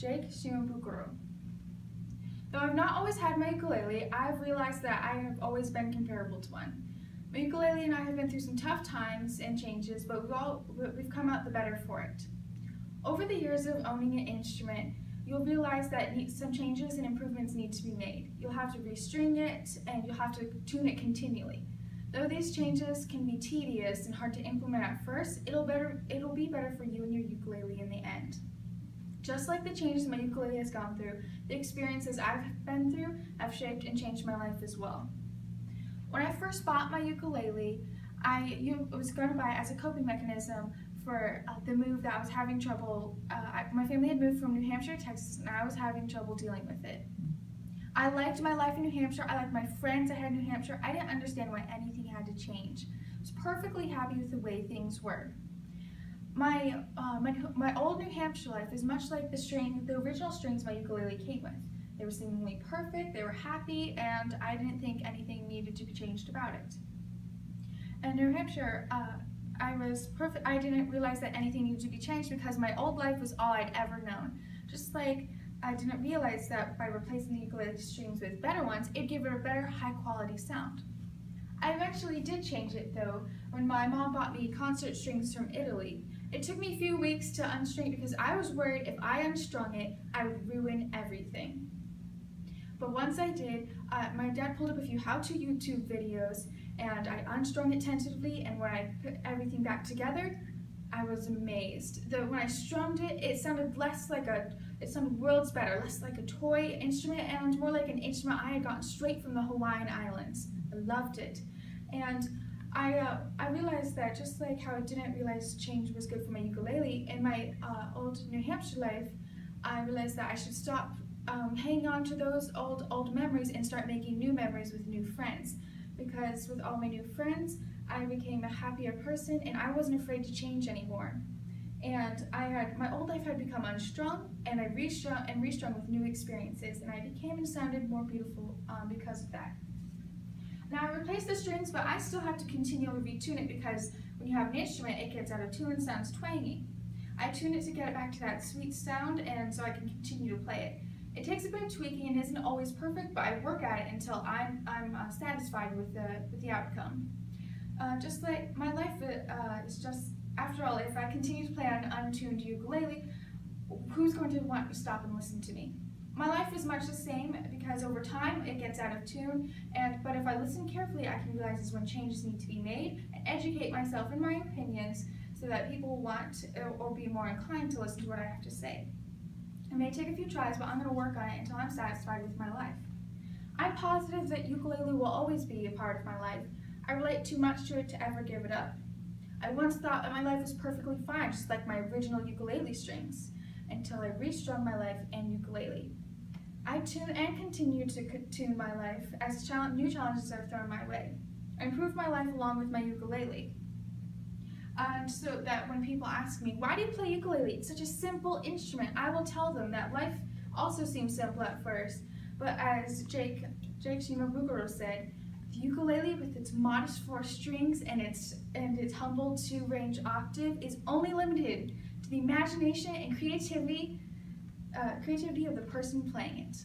Jake Shimabukuro. Though I've not always had my ukulele, I've realized that I have always been comparable to one. My ukulele and I have been through some tough times and changes, but we've come out the better for it. Over the years of owning an instrument, you'll realize that some changes and improvements need to be made. You'll have to restring it and you'll have to tune it continually. Though these changes can be tedious and hard to implement at first, it'll be better for you and your ukulele in the end. Just like the changes my ukulele has gone through, the experiences I've been through have shaped and changed my life as well. When I first bought my ukulele, I was going to buy it as a coping mechanism for the move that I was having trouble. My family had moved from New Hampshire to Texas, and I was having trouble dealing with it. I liked my life in New Hampshire. I liked my friends I had in New Hampshire. I didn't understand why anything had to change. I was perfectly happy with the way things were. My old New Hampshire life is much like the original strings my ukulele came with. They were seemingly perfect, they were happy, and I didn't think anything needed to be changed about it. In New Hampshire, I was perfect. I didn't realize that anything needed to be changed because my old life was all I'd ever known. Just like I didn't realize that by replacing the ukulele strings with better ones, it'd give it a better, high-quality sound. I eventually did change it though, when my mom bought me concert strings from Italy. It took me a few weeks to unstring it because I was worried if I unstrung it, I would ruin everything. But once I did, my dad pulled up a few how-to YouTube videos and I unstrung it tentatively, and when I put everything back together, I was amazed. When I strummed it, it sounded worlds better, less like a toy instrument and more like an instrument I had gotten straight from the Hawaiian Islands. I loved it. And I realized that just like how I didn't realize change was good for my ukulele, in my old New Hampshire life, I realized that I should stop hanging on to those old memories and start making new memories with new friends. Because with all my new friends, I became a happier person and I wasn't afraid to change anymore. And my old life had become unstrung, and I restrung with new experiences, and I became and sounded more beautiful because of that. Now I replaced the strings, but I still have to continually retune it because when you have an instrument, it gets out of tune and sounds twangy. I tune it to get it back to that sweet sound, and so I can continue to play it. It takes a bit of tweaking and isn't always perfect, but I work at it until I'm satisfied with the outcome. Just like my life is just, after all, if I continue to play on an untuned ukulele, who's going to want to stop and listen to me? My life is much the same because over time it gets out of tune, but if I listen carefully, I can realize when changes need to be made and educate myself in my opinions so that people will want or be more inclined to listen to what I have to say. It may take a few tries, but I'm going to work on it until I'm satisfied with my life. I'm positive that ukulele will always be a part of my life. I relate too much to it to ever give it up. I once thought that my life was perfectly fine, just like my original ukulele strings, until I restrung my life and ukulele. I tune and continue to tune my life as new challenges are thrown my way. I improved my life along with my ukulele. And so that when people ask me, why do you play ukulele? It's such a simple instrument. I will tell them that life also seems simple at first, but as Jake Shimabukuro said, the ukulele with its modest 4 strings and its humble 2-range octave is only limited to the imagination and creativity of the person playing it.